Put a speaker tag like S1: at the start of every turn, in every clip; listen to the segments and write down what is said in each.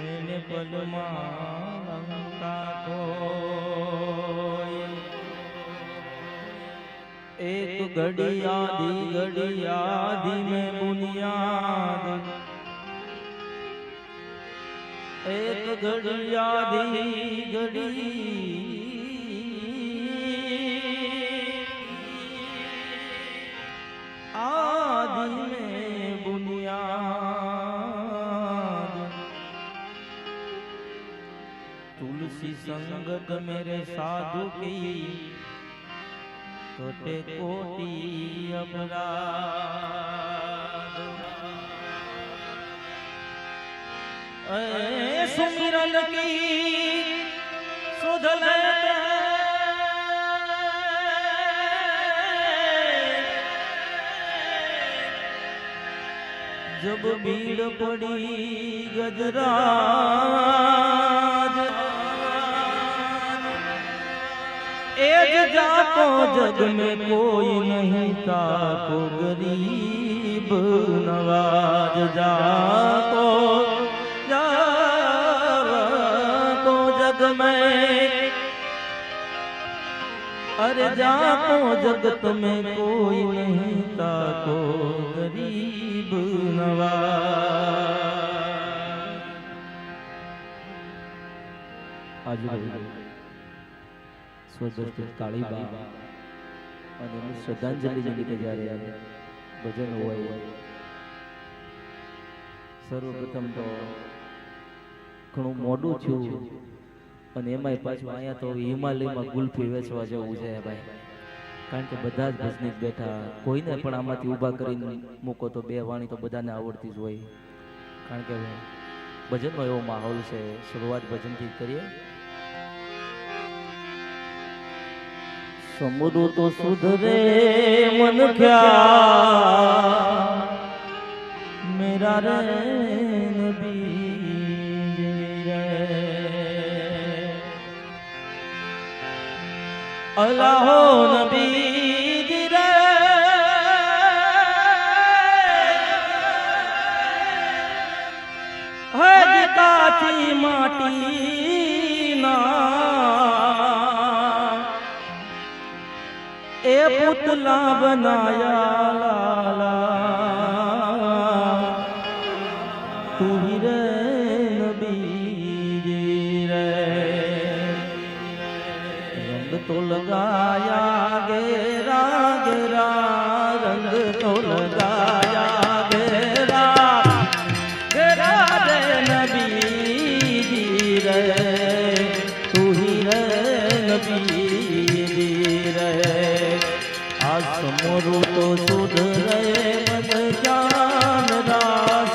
S1: એને પદમાં લંકા કોઈ એક ઘડિયાદી में बुनियाद एक घड़ी आदि में बुनियाद तुलसी संगत मेरे साधु की कोटे कोटि अपराध सुमिरन की सुध लेते जब भीड़ पड़ी गजराज एज जाको जग में कोई नहीं था को गरीब नवाज जाको जग में अरे जाको जगत में कोई नहीं था को गरीब नवाज आज સ્વર્ગસ્થ કાળીબા અને એમની શ્રદ્ધાંજલિ નિમિત્તે જ્યારે ભજન હોય સર્વપ્રથમ તો ઘણું મોડું થયું અને એમાંય પાછું અહીંયા તો હિમાલયમાં ગુલ્ફી વેચવા જવું છે ભાઈ, કારણ કે બધા જ ભજનીક બેઠા, કોઈને પણ આમાંથી ઊભા કરીને મૂકો તો બે વાણી તો બધાને આવડતી જ હોય, કારણ કે ભજનનો એવો માહોલ છે. શરૂઆત ભજનથી કરીએ. સમુદ્ર તો સુધરે મન ખ્યા મેરા રે નબી રે અલ્લાહો નબી રે હજ કાચી માટી ના ए पुतला बनाया लाला तू ही रे नबी रे रंग तो लगाया गेरा गेरा रंग तो लगाया गेरा गेरा रे नबी रे तू ही रे नबी रे समरू तो सुधरे मन जान रा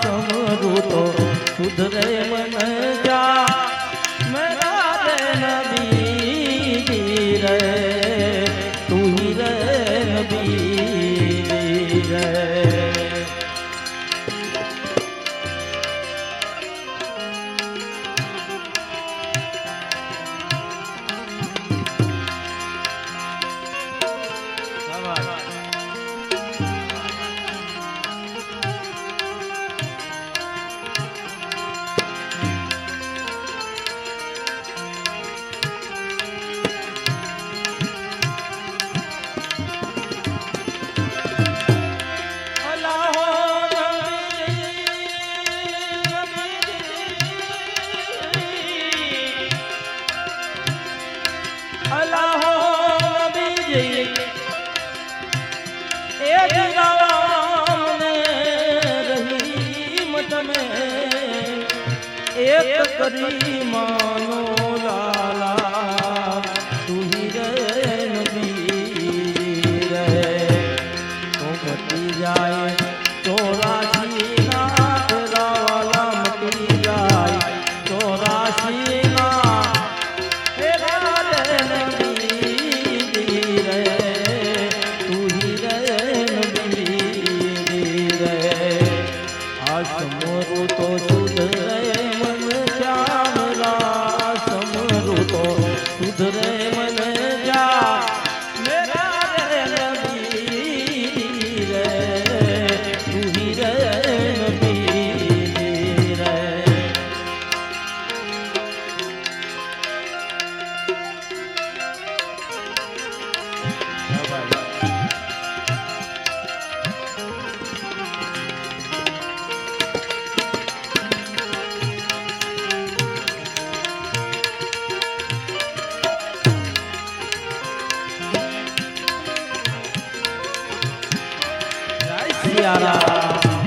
S1: समरू तो सुधरे मन जा मेरा रे नबी रे तू ही रे नबी रे एक करी मानो लाला तू ही रे नबी रे तो मटी जाए 84 ना तेरा वाला मटी जाए 84 ना तेरा रे नबी रे तू ही रे नबी रे आज समरू तो सुधरे सुधरे मन जा मेरा रे नबी रे तू ही रे सियाराम।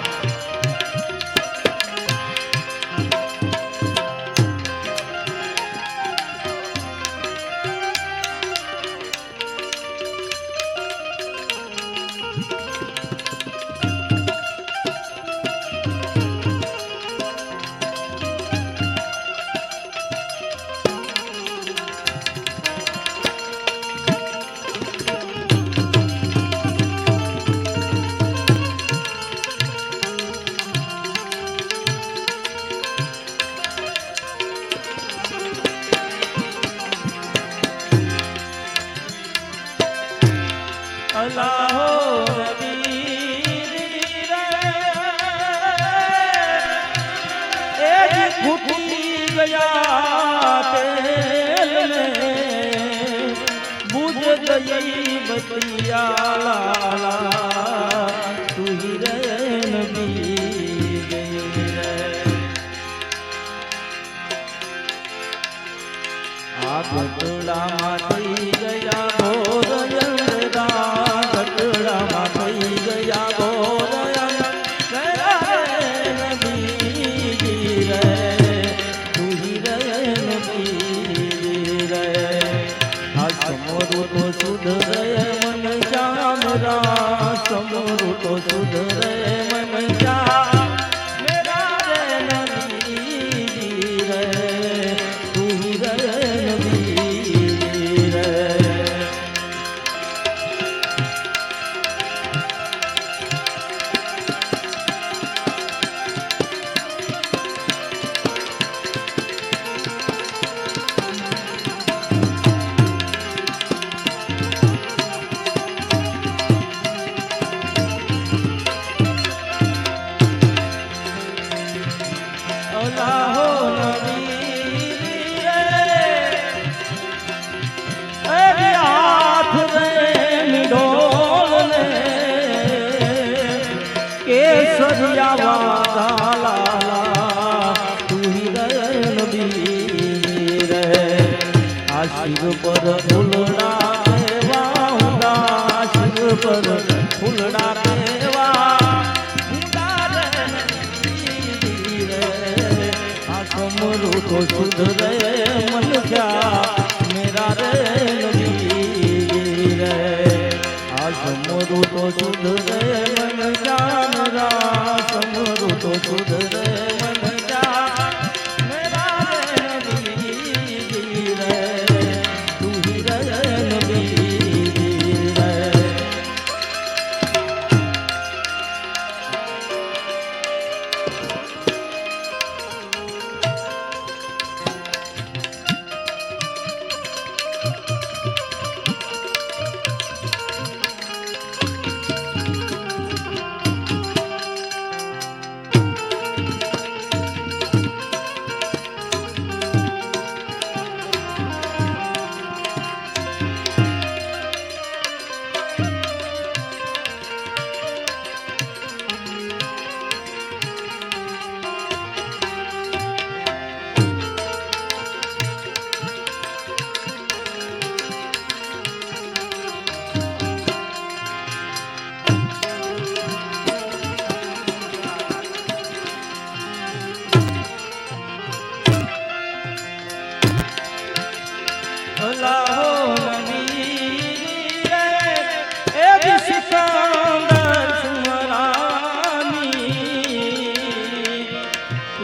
S1: अल्लाह गया तेल में बुझ गई बतिया लाला तू ही रे नबी आप टुड़ा माटी गया घोर जंगरा टुड़ा माटी गया घोर सुधरे मन जामरा समरू तो सुधरे मन जा मेरा रे नबी रे तू ही रे नबी रे। सरिया वादा लाला तू ही रे नबी रे आशिक पर फूलड़ा देवा हुदा आशिक पर फूलड़ा देवा हुदा रे नबी रे आसमरू तो सुधरे मन क्या मेरा रे नबी रे आसमरू तो सुधरे मन जान समरू तो सुधरे मन जा मेरा नबी रे तू ही रे नबी रे।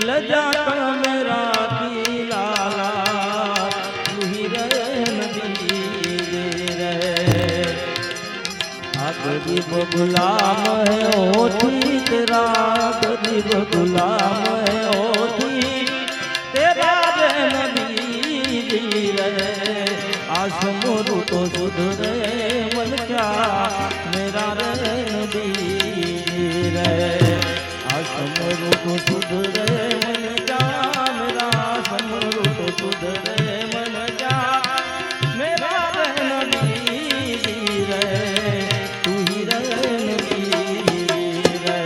S1: लजा कर मेरा की लाला तू ही रे नबी रे गरीब गुलाम है ओठी तेरा गरीब गुलाम है ओठी तेरा रे नबी रे आसमरू तो सुधरे मन क्या मेरा रे नबी रे आसमरू तो सुधरे मन क्या मेरा आसमरू तो सुधरे मन क्या मेरा रे नबी रे तू ही रे नबी रे।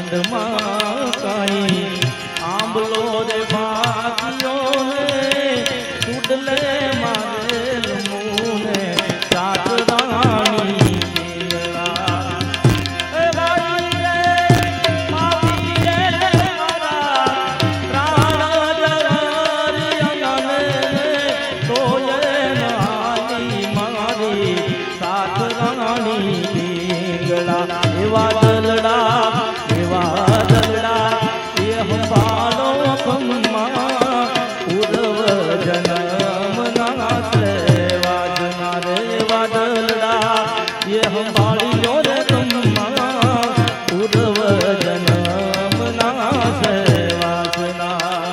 S1: વંદમાં કાઈ આંબલો રે ભાગ્યો ને સુડલે મારે મુને સાત રાણી એવા દલડા એ હંભાળો ખમ્મા પૂર્વ જન્મ ના સેવાજના રે એવા દલડા એ હંભાળ્યો રે ખમ્મા પૂર્વ જન્મ ના સેવાજના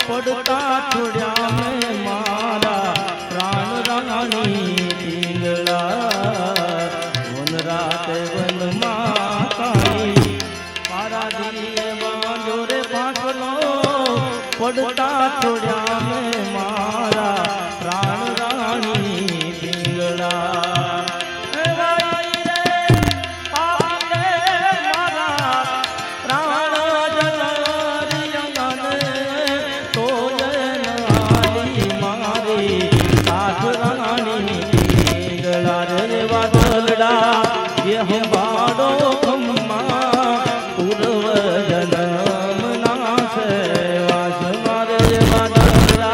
S1: પડતા છોડ્યા મેં મારા પ્રાણ રાણી ઢીંગલા વન રાતે વનમાં કાઈ મારા દિયે વાંજો રે ભાસલો પડતા છોડ્યા મેં મારા પ્રાણ રાણી ઢીંગલા ये हमारो खम्मा पूर्व जन्म ना सेवास मारे वादला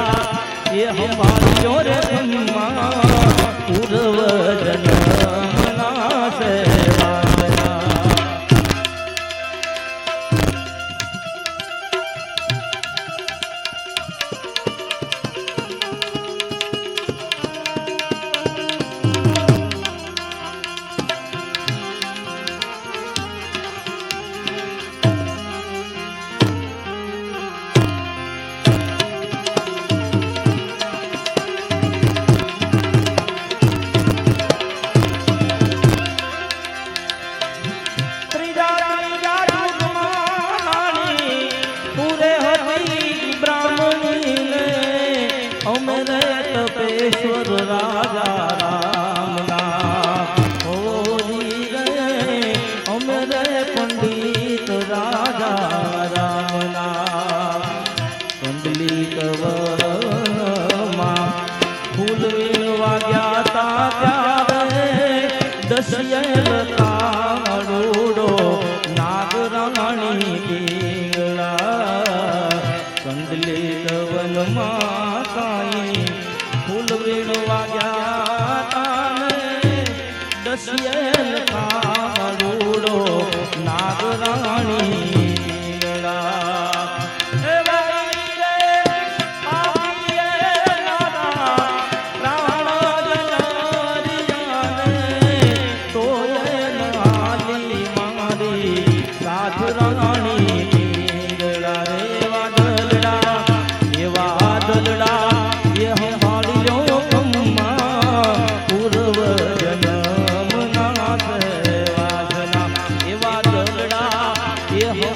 S1: ये हमारो रे खम्मा पूर्व जन्म ना सेवास तपेश्वर राजा रामना होरी रे अमरे पंडित राजा रामना कंडली कवनमा फूल वीणवा ग्याता त्यारे दशयलता अरूडो नागराणी ढींगला कंडली कवनमा काई फूल वीणवा ग्याता दसियल कारूडो नागराणी ये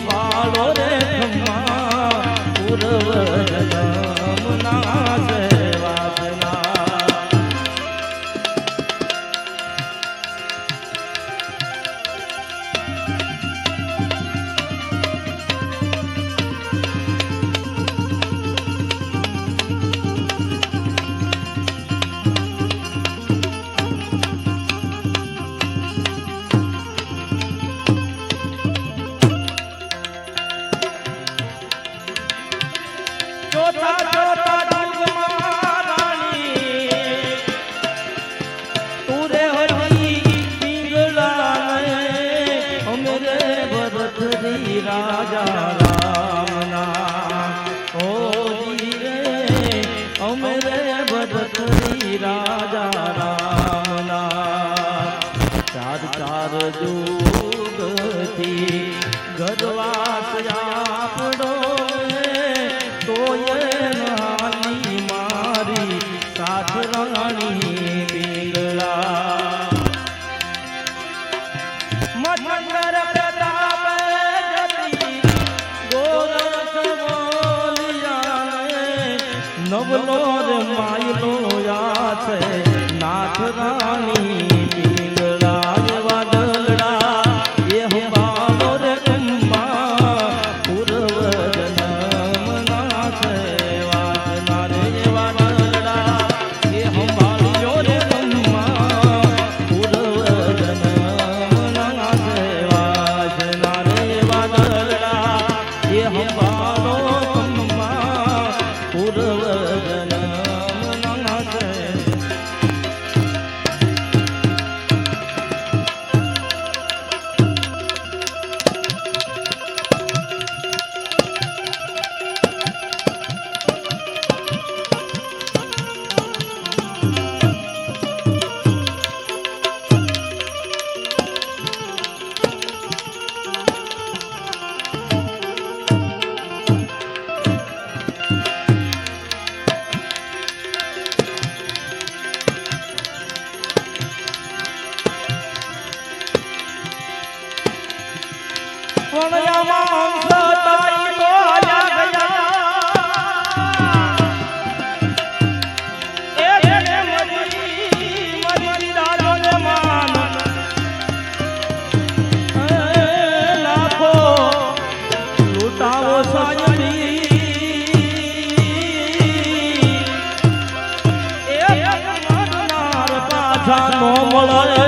S1: રાણી પિંગલા મચંદર પ્રતાપ જતી ગોરસ બોલિયાને નવલો રે માયલો યા છે નાથ રાણી પિંગલા એવા દલડા એ હંભાળો રે કુંભા પૂર્વ જન્મ ના છે વાસના રે એવા દલડા એ હંભાળ્યો રે કુંભા પૂર્વ જન્મ ના છે વાસના રે એવા દલડા એ હંભાળો કુંભા પૂર્વ જન્મ ના છે નો મળે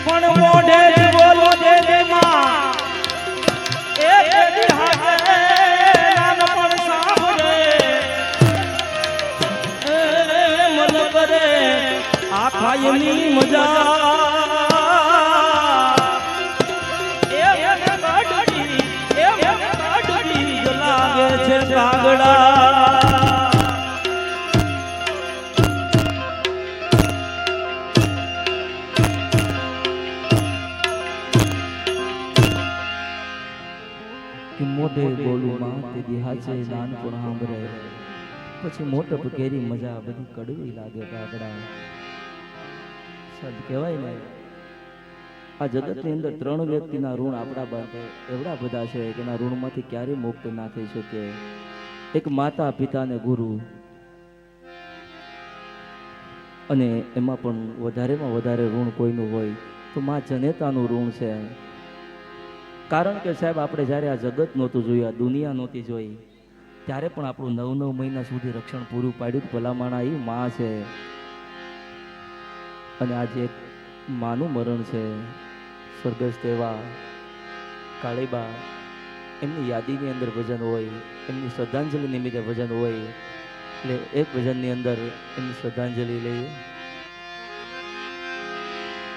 S1: પણ મોઢે બોલો દે માં એ દેદી હાથે નાન પણ સાંભળે મન કરે આ ખાયની મજા છે કાગડા કે મોઢે બોલું માં તે દિહાચે નાનપણ સાંભળે પછી મોટપ કેરી મજા બધી કડવી લાગે કાગડા સદ કહેવાય ને આ જગતની અંદર ત્રણ વ્યક્તિના ઋણ આપણા બાંધે એવડા બધા છે કે એના ઋણમાંથી ક્યારેય મુક્ત ના થઈ શકે. એક માતા પિતા ને ગુરુ, અને એમાં પણ વધારેમાં વધારે ઋણ કોઈનું હોય તો માં જનેતાનું ઋણ છે. કારણ કે સાહેબ આપણે જ્યારે આ જગત નહોતું જોયું, આ દુનિયા નહોતી જોઈ, ત્યારે પણ આપણું 9-9 મહિના સુધી રક્ષણ પૂરું પાડ્યું. ભલામણા એ માં છે. અને આજે એક માનું મરણ છે. સ્વર્ગસ્થ એવા કાળીબા, એમની યાદીની અંદર ભજન હોય, એમની શ્રદ્ધાંજલિ નિમિત્તે ભજન હોય, એટલે એક ભજનની અંદર એમની શ્રદ્ધાંજલિ લઈએ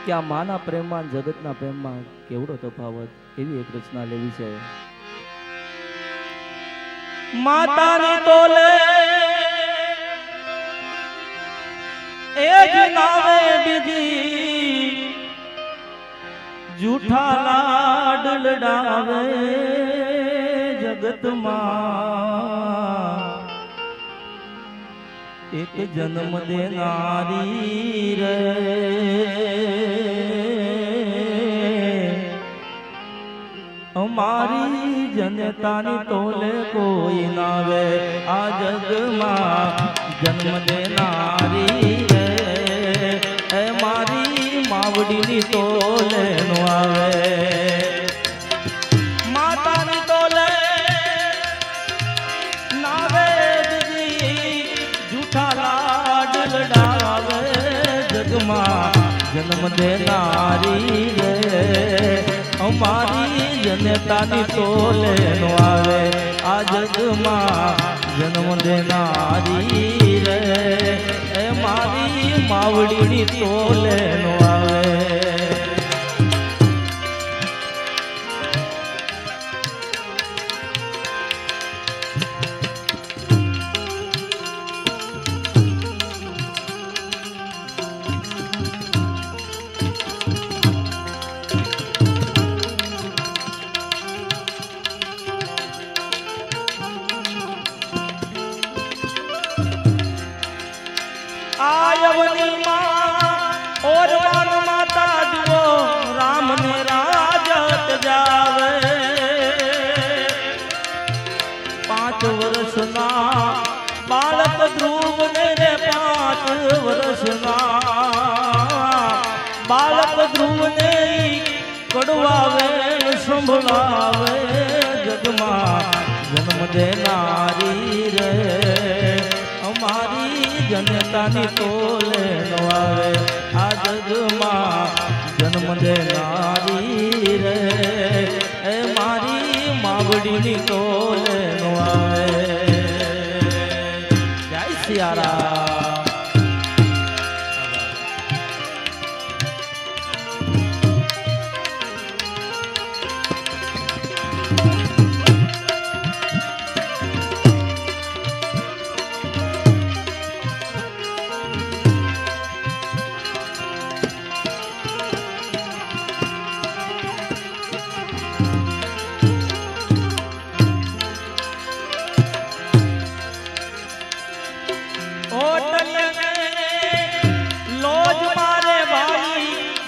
S1: કે આ માના પ્રેમમાં જગતના પ્રેમમાં કેવડો તફાવત, એવી એક રચના લેવી છે. માતાની તોલે એ જ નાવે બીજી જૂઠા લાડ લડાવે જગતમાં, એક જન્મ દેનારી રે અમારી જનતાની તોલે કોઈ નાવે આ જગમાં જન્મ દેનારી રે એ મારી માવડીની તોલે નો આવે. માતાની તોલે નાવે દીદી જૂઠા લાડ લડાવે જગમાં જન્મ દેનારી રે અમારી જનતાની તોલે નો આવે આ જગમાં જન્મ દેનારી રે એ મારી માવડીની તોલે નો આવે. અવની માં ઓર માન માતા જુઓ રામ ને રાજત જાવે 5 વર્ષના બાળક ધ્રુવ ને 5 વર્ષના બાળક ધ્રુવ ને કડવાવે સંભળાવે જગમાં જન્મ દેનારી રે અમારી જનતાની તોલે નો આવે આ જગમાં જન્મ દેનારી રે એ મારી માવડીની તોલે નો આવે જય સિયારામ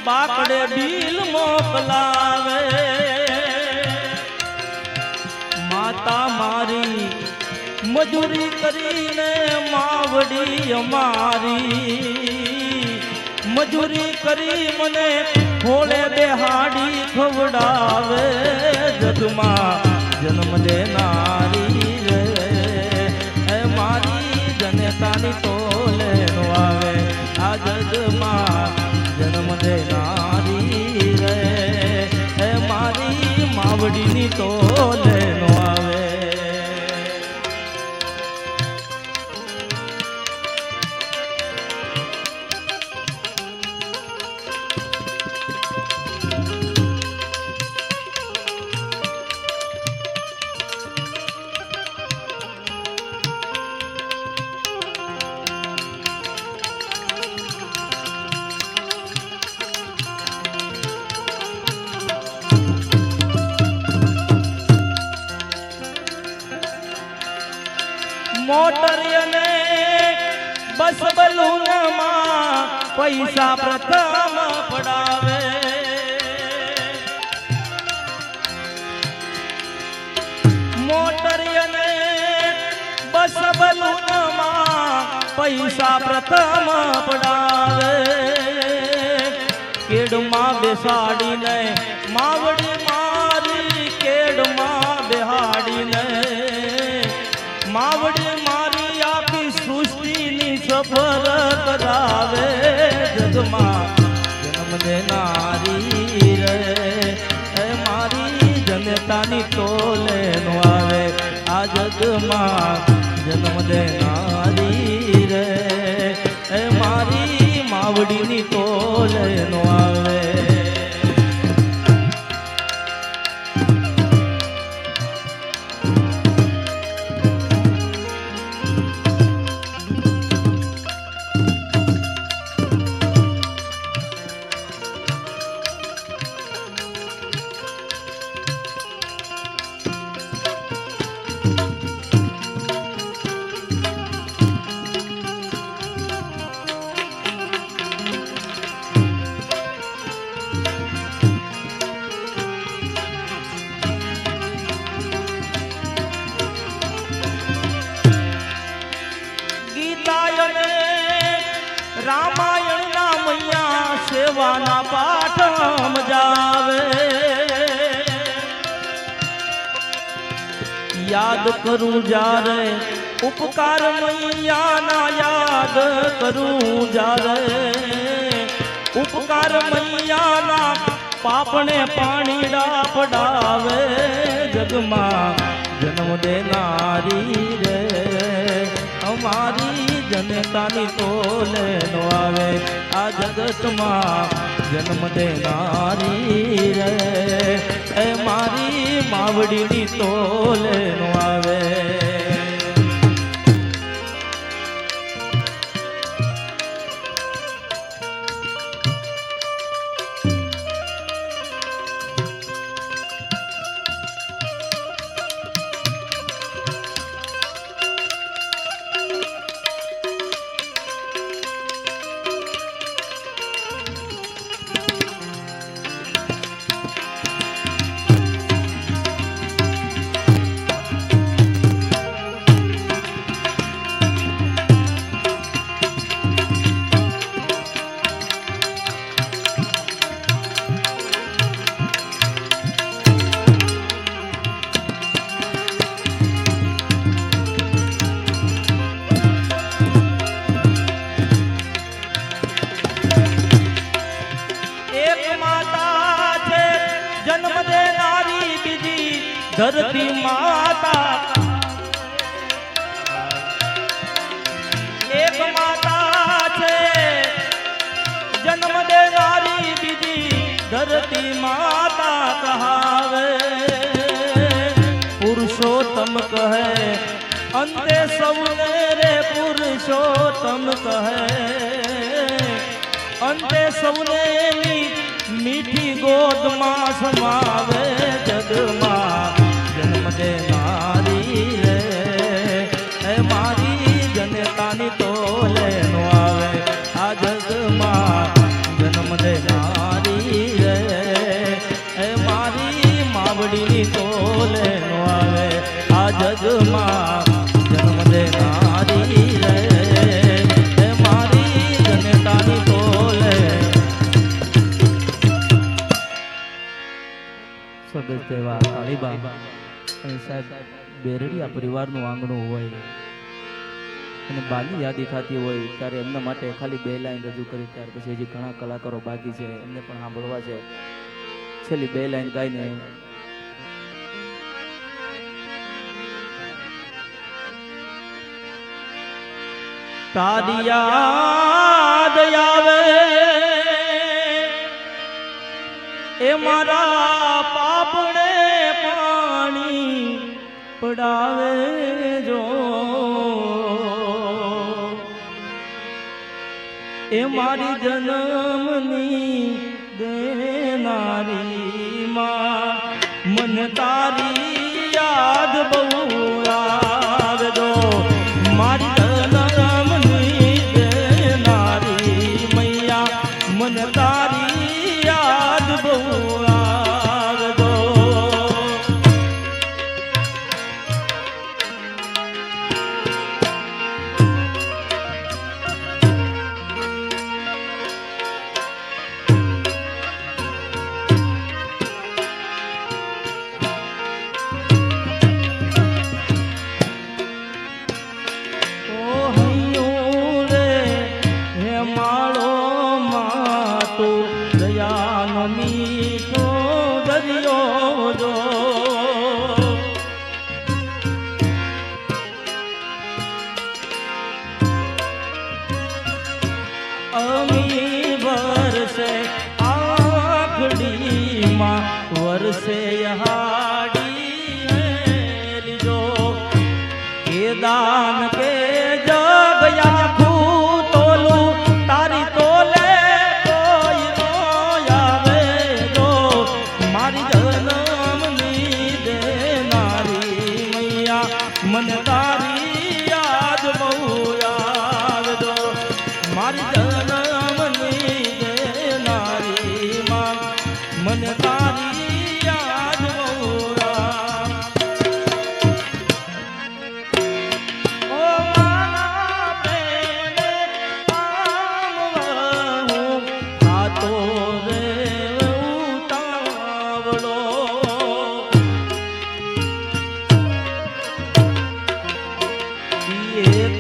S1: બાકડે ડીલ મોકલાવે માતા મારી મજૂરી કરીને માવડી અમારી મજૂરી કરી મને હોળે બેહાડી ખવડાવે જગમાં જન્મ દેનારી રે એ મારી જનતાની તોલે નો આવે આ જગમાં જન્મ દેનારી રે એ મારી માવડીની તોલે નો આવે મોટર અને બસ બલૂનમાં પૈસા પ્રથમ પડાવે મોટર અને બસ બલૂનમાં પૈસા પ્રથમ પડાવે કેડમાં બેસાડીને માવડી મારી કેડમાં બેહાડીને માવડી મારી આખી સૃષ્ટિની સફર કરાવે જગમાં જન્મ દેનારી રે એ મારી જનતાની તોલે નો આવે આ જગમાં જન્મ દેનારી રે એ મારી માવડીની તોલે નો આવે રામાયણ ના મૈયા સેવાના પાઠ સમજાવે યાદ કરું જ્યારે ઉપકાર મૈયાના યાદ કરું જ્યારે ઉપકાર મૈયાના પાપને પાણીડા પડાવે જગમાં જન્મ દેનારી રે અમારી જનતાની તોલે નો આવે આ જગતમાં જન્મ દેનારી રે એ મારી માવડીની તોલે નો આવે ધરતી માતા એક માતા છે જન્મ દેનારી બીજી ધરતી માતા કહાવે પુરુષોત્તમ કહે અંતે સૌને રે પુરુષોત્તમ કહે અંતે સૌને મીઠી ગોદમાં સમાવે જગમાં જન્મ દેનારી રે હે મારી જનતાની તોલે નો આવે આ જગમાં જન્મ દેનારી રે હે મારી માવડીની તોલે નો આવે આ જગમાં જન્મ દેનારી રે હે મારી જનતાની તોલે સ્વર્ગસ્થ એવા કાળીબા અને સાહેબ બેરડિયા પરિવારનું આંગણું હોય અને બાની યાદી થતી હોય ત્યારે એમના માટે ખાલી 2 લાઈન રજૂ કરી ત્યાર પછી હજી ઘણા કલાકારો બાકી છે એમને પણ સાંભળવા છે છેલ્લી 2 લાઈન ગાઈને તારી યાદ આવે એ મારા પાપને પાણી પડાવે જો એ મારી જન્મની દેનારી માં મન તારી યાદ બહુ આવજો મારી જન્મની દેનારી મૈયા મન તારી યાદ બહુ આવજો મીઠો દરિયો જો અમી વરસે આખડીમાં વરસે હાડી લીજો એ દાન કે જગયા તોલું તારી તોલે મન તારી યાદ બહુ આવજો મારી જન્મની દેનારી માં મન તારી યાદ બહુ ઓ મારા પ્રેમે પામવું ખાતો રે ઉતાવળો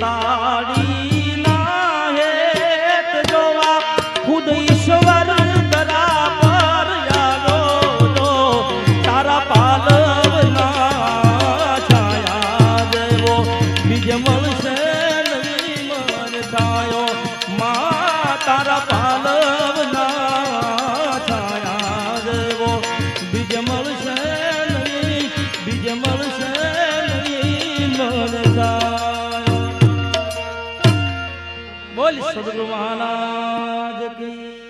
S1: તારી ના હેત જોવા ખુદ ઈશ્વર ધરા પર આવ્યો તારા પાલવના છાયા દેવો બીજ મળશે નહીં મન છાયો મા તારા પાલવના છાયા દેવો બીજ મળશે નહીં બીજ મળશે નહીં મન છાયો બોલ સદગુરુ મહારાજ કી